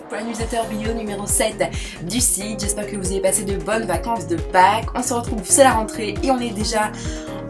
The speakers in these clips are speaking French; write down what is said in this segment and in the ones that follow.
pour la newsletter vidéo numéro 7 du site. J'espère que vous avez passé de bonnes vacances de Pâques. On se retrouve, c'est la rentrée et on est déjà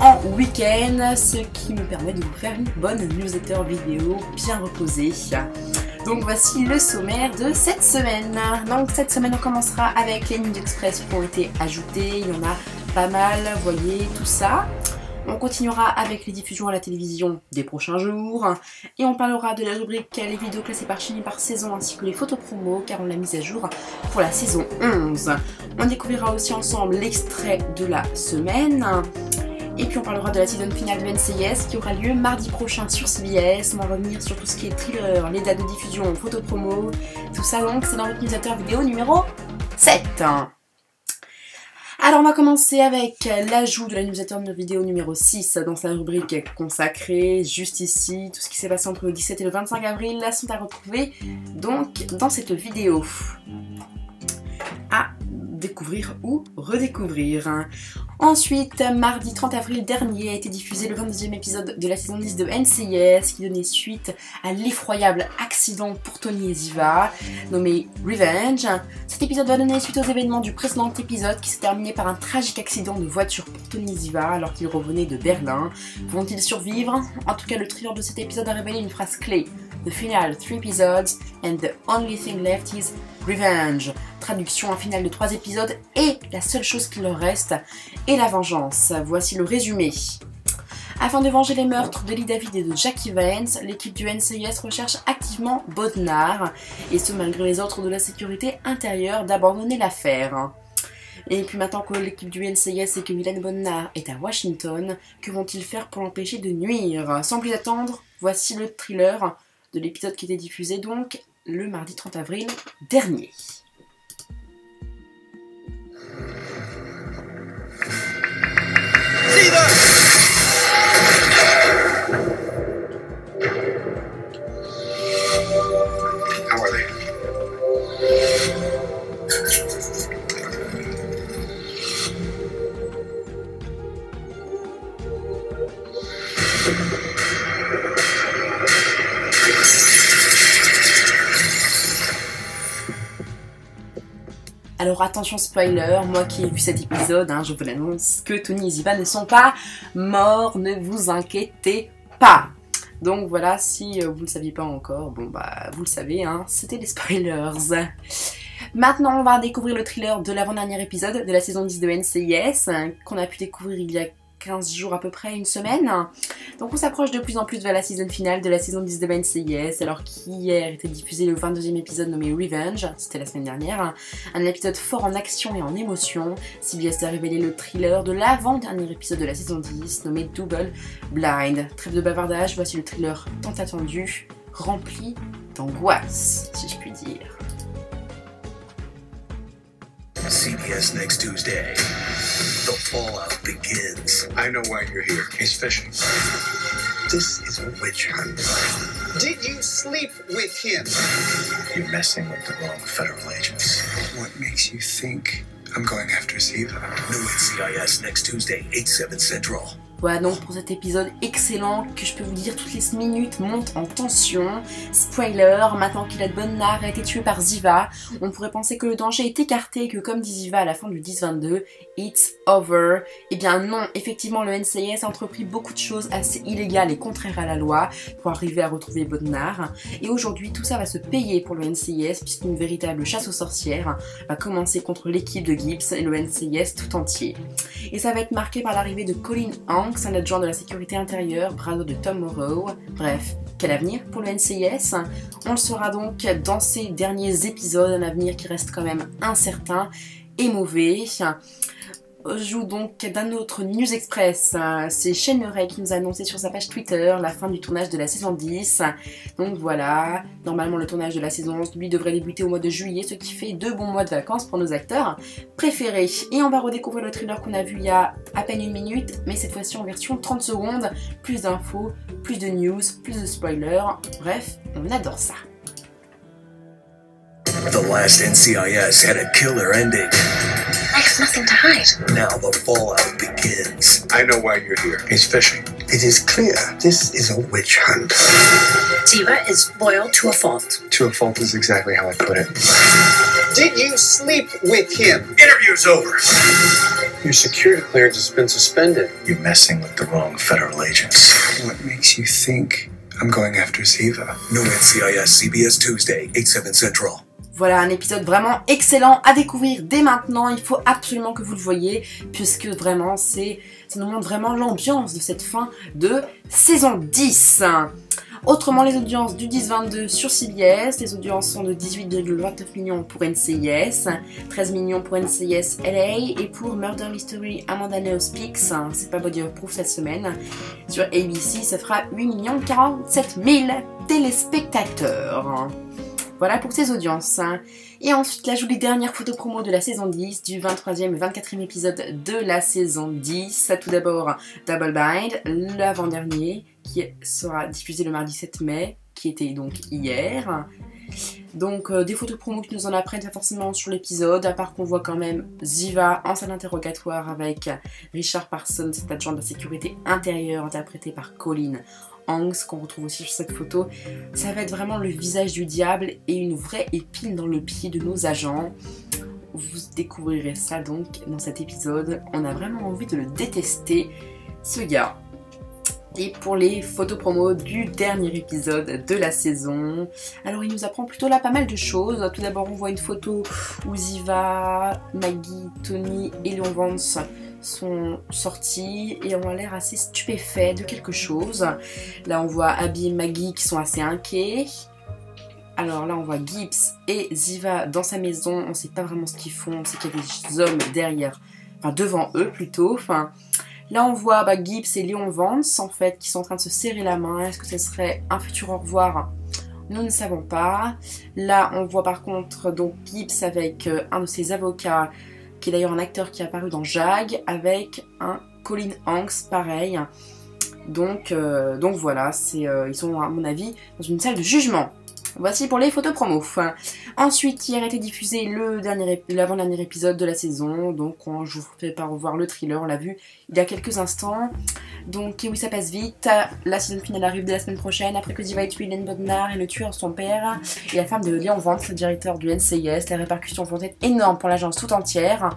en week-end, ce qui me permet de vous faire une bonne newsletter vidéo bien reposée. Donc voici le sommaire de cette semaine. Donc cette semaine on commencera avec les news express qui ont été ajoutées. Il y en a pas mal, voyez tout ça. On continuera avec les diffusions à la télévision des prochains jours. Et on parlera de la rubrique les vidéos classées par chaîne et par saison ainsi que les photos promo car on l'a mise à jour pour la saison 11. On découvrira aussi ensemble l'extrait de la semaine. Et puis on parlera de la saison finale de NCIS qui aura lieu mardi prochain sur CBS. On va revenir sur tout ce qui est thriller, les dates de diffusion, photos promo, tout ça donc c'est dans votre newsletter vidéo numéro 7. Alors on va commencer avec l'ajout de la newsletter vidéo numéro 6 dans sa rubrique consacrée, juste ici, tout ce qui s'est passé entre le 17 et le 25 avril, là sont à retrouver donc dans cette vidéo. À découvrir ou redécouvrir. Ensuite, mardi 30 avril dernier a été diffusé le 22e épisode de la saison 10 de NCIS qui donnait suite à l'effroyable accident pour Tony et Ziva, nommé Revenge. Cet épisode va donner suite aux événements du précédent épisode qui s'est terminé par un tragique accident de voiture pour Tony et Ziva alors qu'ils revenaient de Berlin. Vont-ils survivre? En tout cas, le trailer de cet épisode a révélé une phrase clé. The final 3 episodes and the only thing left is revenge. Traduction, un final de 3 épisodes et la seule chose qui leur reste est la vengeance. Voici le résumé. Afin de venger les meurtres de Lee David et de Jackie Vance, l'équipe du NCIS recherche activement Bodnar, et ce malgré les ordres de la sécurité intérieure d'abandonner l'affaire. Et puis maintenant que l'équipe du NCIS et que Milan Bodnar est à Washington, que vont-ils faire pour l'empêcher de nuire? Sans plus attendre, voici le thriller de l'épisode qui était diffusé donc le mardi 30 avril dernier. How are they? Alors attention spoiler, moi qui ai vu cet épisode, je vous l'annonce que Tony et Ziva ne sont pas morts, ne vous inquiétez pas. Donc voilà, si vous ne le saviez pas encore, bon bah vous le savez, c'était les spoilers. Maintenant on va découvrir le thriller de l'avant-dernier épisode de la saison 10 de NCIS, qu'on a pu découvrir il y a 15 jours à peu près, une semaine. Donc on s'approche de plus en plus vers la saison finale de la saison 10 de NCIS, alors qu'hier était diffusé le 22e épisode nommé Revenge, c'était la semaine dernière, un épisode fort en action et en émotion. CBS a révélé le thriller de l'avant-dernier épisode de la saison 10 nommé Double Blind. Trêve de bavardage, voici le thriller tant attendu, rempli d'angoisse, si je puis dire. CBS next Tuesday. The fallout begins. I know why you're here. He's fishing. This is a witch hunt. Did you sleep with him? You're messing with the wrong federal agents. What makes you think I'm going after Ziva? New NCIS next Tuesday, 8/7 Central. Voilà donc pour cet épisode excellent que je peux vous dire toutes les minutes monte en tension. Spoiler, maintenant qu'il a de Bodnar a été tué par Ziva, on pourrait penser que le danger est écarté, que comme dit Ziva à la fin du 10-22, it's over. Eh bien non, effectivement le NCIS a entrepris beaucoup de choses assez illégales et contraires à la loi pour arriver à retrouver Bodnar. Et aujourd'hui tout ça va se payer pour le NCIS puisqu'une véritable chasse aux sorcières va commencer contre l'équipe de Gibbs et le NCIS tout entier. Et ça va être marqué par l'arrivée de Colin Hanks, un adjoint de la sécurité intérieure, bras droit de Tom Morrow. Bref, quel avenir pour le NCIS? On le saura donc dans ces derniers épisodes, un avenir qui reste quand même incertain et mauvais. Joue donc d'un autre News Express, c'est Shane Ray qui nous a annoncé sur sa page Twitter la fin du tournage de la saison 10. Donc voilà, normalement le tournage de la saison 11 lui devrait débuter au mois de juillet, ce qui fait 2 bons mois de vacances pour nos acteurs préférés. Et on va redécouvrir le thriller qu'on a vu il y a à peine 1 minute, mais cette fois-ci en version 30 secondes, plus d'infos, plus de news, plus de spoilers, bref, on adore ça. The last NCIS had a killer ending. I have nothing to hide. Now the fallout begins. I know why you're here. He's fishing. It is clear this is a witch hunt. Ziva is loyal to a fault. To a fault is exactly how I put it. Did you sleep with him? Interview's over. Your security clearance has been suspended. You're messing with the wrong federal agents. What makes you think I'm going after Ziva? New NCIS CBS Tuesday, 8/7 Central. Voilà un épisode vraiment excellent à découvrir dès maintenant, il faut absolument que vous le voyez puisque vraiment ça nous montre vraiment l'ambiance de cette fin de saison 10. Autrement, les audiences du 10-22 sur CBS, les audiences sont de 18,29 millions pour NCIS, 13 millions pour NCIS LA et pour Murder Mystery Amanda Knows Speaks, c'est pas body of proof cette semaine, sur ABC ça fera 8 047 000 téléspectateurs. Voilà pour ces audiences. Et ensuite, là, je vous les dernières photos promo de la saison 10, du 23e et 24e épisode de la saison 10. Tout d'abord, Double Bind, l'avant-dernier, qui sera diffusé le mardi 7 mai, qui était donc hier. Donc, des photos promo qui nous en apprennent pas forcément sur l'épisode, à part qu'on voit quand même Ziva en salle d'interrogatoire avec Richard Parsons, cet agent de la sécurité intérieure interprété par Colin Hanks, qu'on retrouve aussi sur cette photo. Ça va être vraiment le visage du diable et une vraie épine dans le pied de nos agents. Vous découvrirez ça donc dans cet épisode. On a vraiment envie de le détester, ce gars. Et pour les photos promo du dernier épisode de la saison, alors il nous apprend plutôt là pas mal de choses. Tout d'abord on voit une photo où Ziva, Maggie, Tony et Leon Vance sont sortis et ont l'air assez stupéfaits de quelque chose. Là on voit Abby et Maggie qui sont assez inquiets. Alors là on voit Gibbs et Ziva dans sa maison, on sait pas vraiment ce qu'ils font, on sait qu'il y a des hommes derrière, enfin devant eux plutôt, là on voit Gibbs et Leon Vance en fait qui sont en train de se serrer la main. Est-ce que ce serait un futur au revoir? Nous ne savons pas. Là on voit par contre donc Gibbs avec un de ses avocats, qui est d'ailleurs un acteur qui est apparu dans Jag, avec un Colin Hanks pareil. Donc voilà, ils sont à mon avis dans une salle de jugement. Voici pour les photos promo. Ensuite, hier a été diffusé l'avant-dernier épisode de la saison. Donc, je vous fais pas revoir le thriller, on l'a vu il y a quelques instants. Donc, oui, ça passe vite. La saison finale arrive dès la semaine prochaine. Après que Ziva ait tué Len Bodnar et le tueur son père et la femme de Leon Vance, le directeur du NCIS, les répercussions vont être énormes pour l'agence tout entière.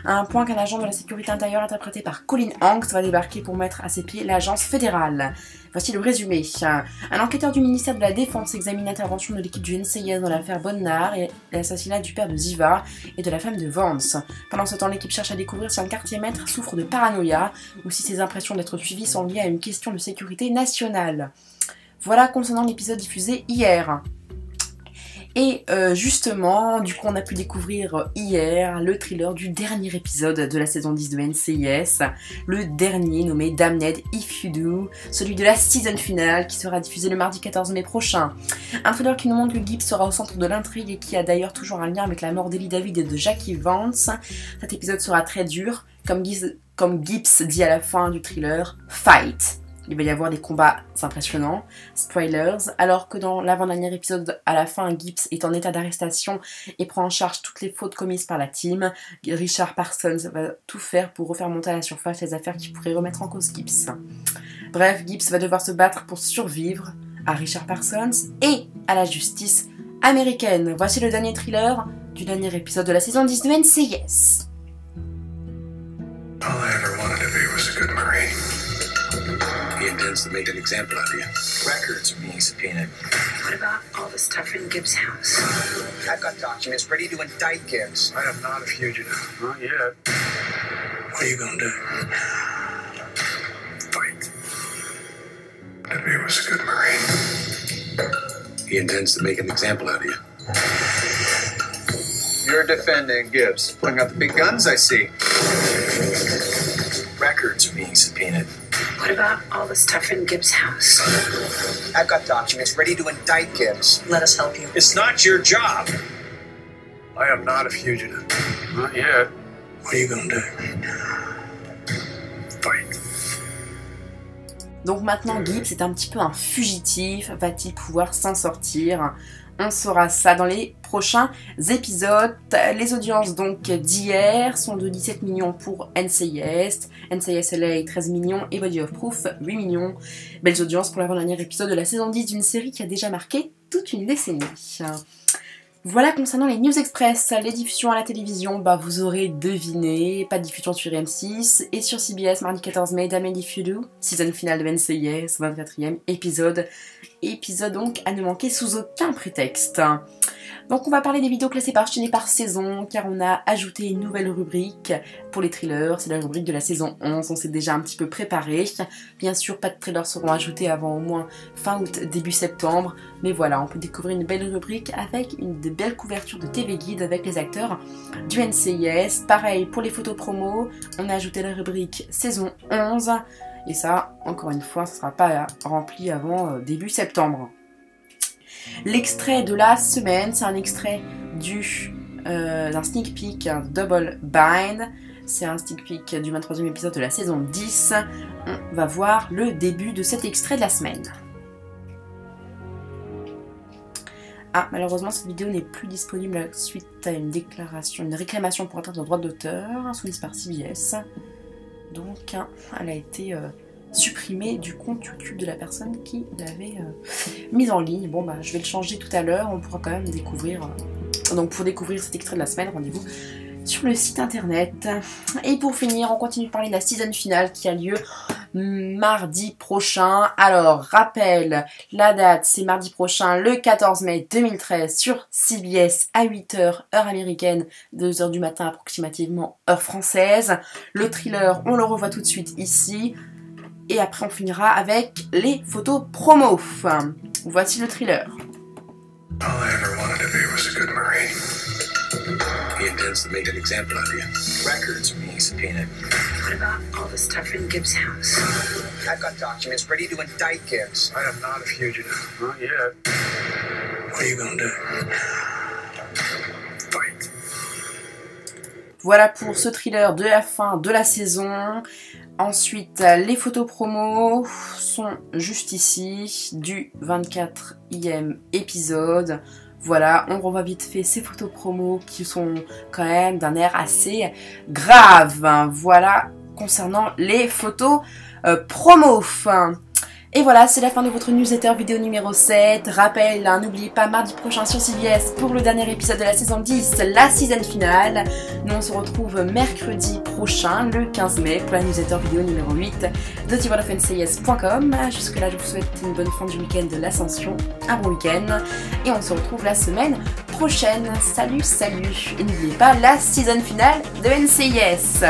À un point qu'un agent de la sécurité intérieure interprété par Colin Hanks va débarquer pour mettre à ses pieds l'agence fédérale. Voici le résumé. Un enquêteur du ministère de la Défense examine l'intervention de l'équipe du NCIS dans l'affaire Bodnar et l'assassinat du père de Ziva et de la femme de Vance. Pendant ce temps, l'équipe cherche à découvrir si un quartier maître souffre de paranoïa ou si ses impressions d'être suivi sont liées à une question de sécurité nationale. Voilà concernant l'épisode diffusé hier. Et justement, du coup on a pu découvrir hier le thriller du dernier épisode de la saison 10 de NCIS, le dernier nommé Damned If You Do, celui de la season finale qui sera diffusé le mardi 14 mai prochain. Un thriller qui nous montre que Gibbs sera au centre de l'intrigue et qui a d'ailleurs toujours un lien avec la mort d'Ellie David et de Jackie Vance. Cet épisode sera très dur, comme Gibbs dit à la fin du thriller, fight. Il va y avoir des combats impressionnants, spoilers, alors que dans l'avant-dernier épisode, à la fin, Gibbs est en état d'arrestation et prend en charge toutes les fautes commises par la team. Richard Parsons va tout faire pour refaire monter à la surface les affaires qui pourraient remettre en cause Gibbs. Bref, Gibbs va devoir se battre pour survivre à Richard Parsons et à la justice américaine. Voici le dernier thriller du dernier épisode de la saison 10 de NCIS. All I ever wanted to be was a good Marine. He intends to make an example out of you. Records are being subpoenaed. What about all the stuff in Gibbs' house? I've got documents ready to indict Gibbs. I am not a fugitive. Not yet. What are you gonna do? Fight. To be was a good Marine. He intends to make an example out of you. You're defending Gibbs. Putting out the big guns, I see. Records are being subpoenaed. What about all the stuff in Gibbs' house? I've got documents ready to indict Gibbs. Let us help you. It's not your job. I am not a fugitive. Not yet. What are you gonna do? Fight. Donc maintenant Gibbs est un petit peu un fugitif, va-t-il pouvoir s'en sortir? On saura ça dans les prochains épisodes. Les audiences donc d'hier sont de 17 millions pour NCIS, NCIS LA 13 millions et Body of Proof 8 millions. Belles audiences pour l'avant-dernier épisode de la saison 10 d'une série qui a déjà marqué toute une décennie. Voilà concernant les News Express, les diffusions à la télévision, bah vous aurez deviné, pas de diffusion sur M6 et sur CBS mardi 14 mai, Damn If You Do, saison finale de NCIS, 24e épisode donc à ne manquer sous aucun prétexte. Donc on va parler des vidéos classées par chaîne et par saison, car on a ajouté une nouvelle rubrique pour les thrillers, c'est la rubrique de la saison 11, on s'est déjà un petit peu préparé. Bien sûr, pas de trailers seront ajoutés avant au moins fin août, début septembre, mais voilà, on peut découvrir une belle rubrique avec une belle couverture de TV Guide avec les acteurs du NCIS. Pareil pour les photos promo, on a ajouté la rubrique saison 11, et ça, encore une fois, ça ne sera pas rempli avant début septembre. L'extrait de la semaine, c'est un extrait d'un sneak peek Double Bind. C'est un sneak peek du 23e épisode de la saison 10. On va voir le début de cet extrait de la semaine. Ah, malheureusement, cette vidéo n'est plus disponible suite à une réclamation pour atteinte aux droits d'auteur soumise par CBS. Donc, elle a été supprimée du compte YouTube de la personne qui l'avait mise en ligne. Bon, bah, je vais le changer tout à l'heure. On pourra quand même découvrir. Donc, pour découvrir cet extrait de la semaine, rendez-vous sur le site internet. Et pour finir, on continue de parler de la season finale qui a lieu mardi prochain. Alors, rappel, la date, c'est mardi prochain, le 14 mai 2013 sur CBS à 8h, heure américaine, 2h du matin approximativement, heure française. Le thriller, on le revoit tout de suite ici. Et après, on finira avec les photos promo. Voici le thriller. All I ever wanted to be was a good Marine. He intends to make an example of you. Records are being subpoenaed. What about all the stuff in Gibbs' house? I've got documents ready to indict Gibbs. I am not a fugitive. Not yet. What are you gonna do? Fight. Voilà pour ce thriller de la fin de la saison. Ensuite, les photos promo sont juste ici, du 24e épisode. Voilà, on revoit vite fait ces photos promo qui sont quand même d'un air assez grave. Voilà, concernant les photos promo. Et voilà, c'est la fin de votre newsletter vidéo numéro 7. Rappel, n'oubliez pas, mardi prochain sur CBS pour le dernier épisode de la saison 10, la season finale. Nous, on se retrouve mercredi prochain, le 15 mai, pour la newsletter vidéo numéro 8 de TheWorldOfNCIS.com. Jusque-là, je vous souhaite une bonne fin du week-end de l'Ascension, un bon week-end. Et on se retrouve la semaine prochaine. Salut, salut. Et n'oubliez pas la season finale de NCIS.